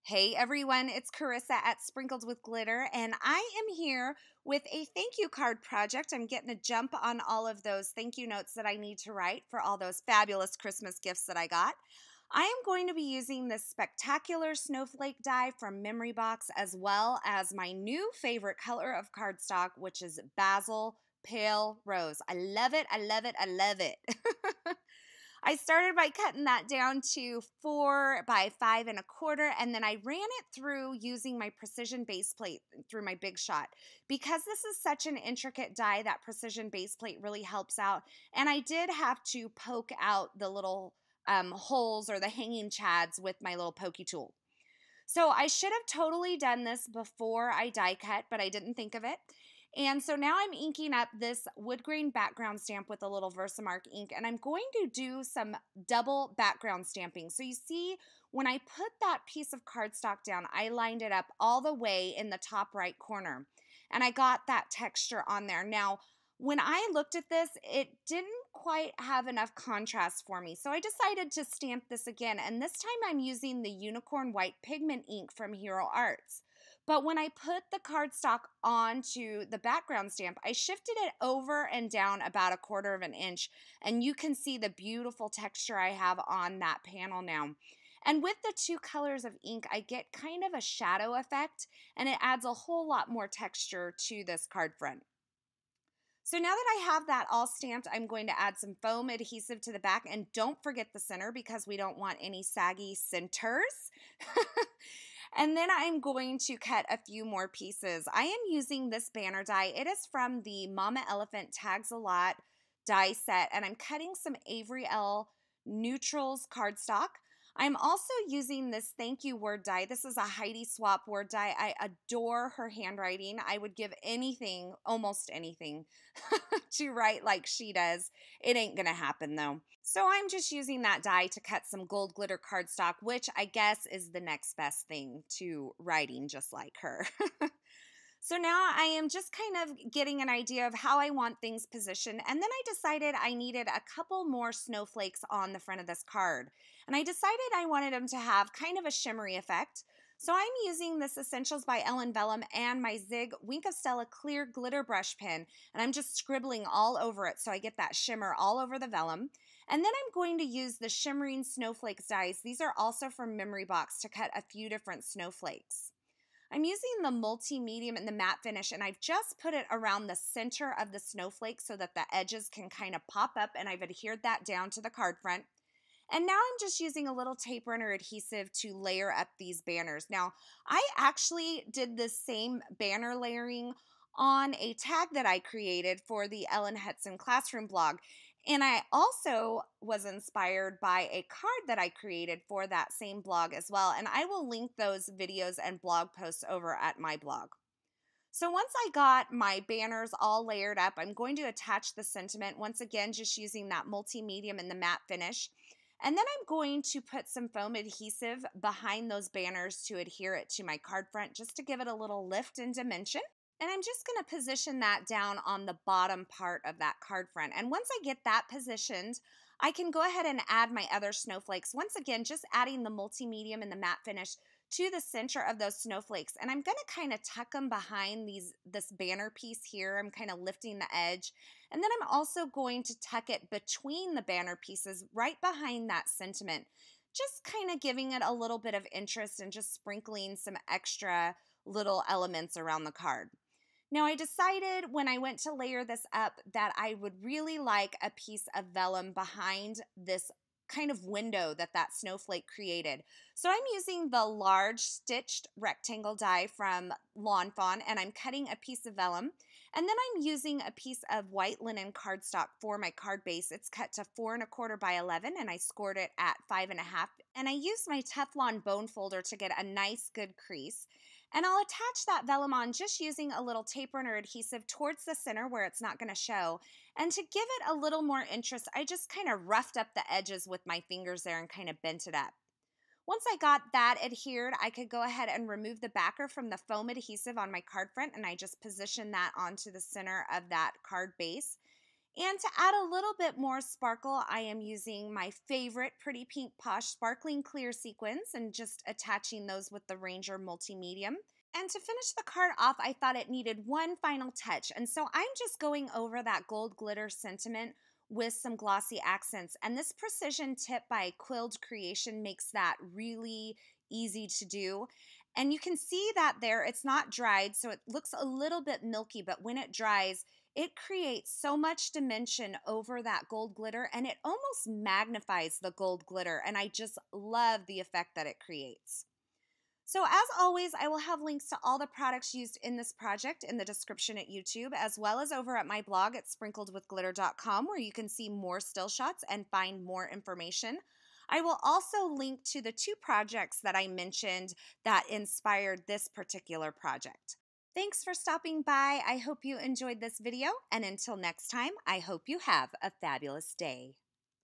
Hey everyone, it's Carissa at Sprinkled with Glitter, and I am here with a thank you card project. I'm getting a jump on all of those thank you notes that I need to write for all those fabulous Christmas gifts that I got. I am going to be using this spectacular snowflake die from Memory Box, as well as my new favorite color of cardstock, which is Basil Pale Rose. I love it, I love it, I love it. I started by cutting that down to 4 by 5 1/4, and then I ran it through using my precision base plate through my Big Shot. Because this is such an intricate die, that precision base plate really helps out. And I did have to poke out the little holes or the hanging chads with my little pokey tool. So I should have totally done this before I die cut, but I didn't think of it. And so now I'm inking up this wood grain background stamp with a little Versamark ink, and I'm going to do some double background stamping. So you see, when I put that piece of cardstock down, I lined it up all the way in the top right corner, and I got that texture on there. Now, when I looked at this, it didn't quite have enough contrast for me, so I decided to stamp this again, and this time I'm using the Unicorn White Pigment ink from Hero Arts. But when I put the cardstock onto the background stamp, I shifted it over and down about 1/4 of an inch, and you can see the beautiful texture I have on that panel now. And with the two colors of ink, I get kind of a shadow effect, and it adds a whole lot more texture to this card front. So now that I have that all stamped, I'm going to add some foam adhesive to the back, and don't forget the center because we don't want any saggy centers. And then I'm going to cut a few more pieces. I am using this banner die. It is from the Mama Elephant Tags a Lot die set, and I'm cutting some Avery Elle Neutrals cardstock. I'm also using this thank you word die. This is a Heidi Swap word die. I adore her handwriting. I would give anything, almost anything, to write like she does. It ain't gonna happen though. So I'm just using that die to cut some gold glitter cardstock, which I guess is the next best thing to writing just like her. So now I am just kind of getting an idea of how I want things positioned, and then I decided I needed a couple more snowflakes on the front of this card. And I decided I wanted them to have kind of a shimmery effect. So I'm using this Essentials by Ellen Vellum and my Zig Wink of Stella clear glitter brush pen, and I'm just scribbling all over it so I get that shimmer all over the vellum. And then I'm going to use the Shimmering Snowflakes dies. These are also from Memory Box to cut a few different snowflakes. I'm using the multi-medium and the matte finish, and I've just put it around the center of the snowflake so that the edges can kind of pop up, and I've adhered that down to the card front. And now I'm just using a little tape runner adhesive to layer up these banners. Now, I actually did this same banner layering on a tag that I created for the Ellen Hetson Classroom blog. And I also was inspired by a card that I created for that same blog as well. And I will link those videos and blog posts over at my blog. So once I got my banners all layered up, I'm going to attach the sentiment, once again just using that multi-medium and the matte finish. And then I'm going to put some foam adhesive behind those banners to adhere it to my card front, just to give it a little lift and dimension. And I'm just going to position that down on the bottom part of that card front. And once I get that positioned, I can go ahead and add my other snowflakes. Once again, just adding the multi-medium and the matte finish to the center of those snowflakes. And I'm going to kind of tuck them behind this banner piece here. I'm kind of lifting the edge. And then I'm also going to tuck it between the banner pieces right behind that sentiment, just kind of giving it a little bit of interest and just sprinkling some extra little elements around the card. Now, I decided when I went to layer this up that I would really like a piece of vellum behind this kind of window that snowflake created. So I'm using the large stitched rectangle die from Lawn Fawn, and I'm cutting a piece of vellum. And then I'm using a piece of white linen cardstock for my card base. It's cut to 4 1/4 by 11, and I scored it at 5 1/2. And I used my Teflon bone folder to get a nice good crease. And I'll attach that vellum on just using a little tape runner adhesive towards the center where it's not going to show. And to give it a little more interest, I just kind of roughed up the edges with my fingers there and kind of bent it up. Once I got that adhered, I could go ahead and remove the backer from the foam adhesive on my card front, and I just positioned that onto the center of that card base. And to add a little bit more sparkle, I am using my favorite Pretty Pink Posh Sparkling Clear sequins and just attaching those with the Ranger Multi-Medium. And to finish the card off, I thought it needed one final touch. And so I'm just going over that gold glitter sentiment with some glossy accents. And this precision tip by Quilled Creation makes that really easy to do. And you can see that there, it's not dried, so it looks a little bit milky, but when it dries, it creates so much dimension over that gold glitter and it almost magnifies the gold glitter. And I just love the effect that it creates. So as always, I will have links to all the products used in this project in the description at YouTube, as well as over at my blog at sprinkledwithglitter.com, where you can see more still shots and find more information. I will also link to the 2 projects that I mentioned that inspired this particular project. Thanks for stopping by. I hope you enjoyed this video, and until next time, I hope you have a fabulous day.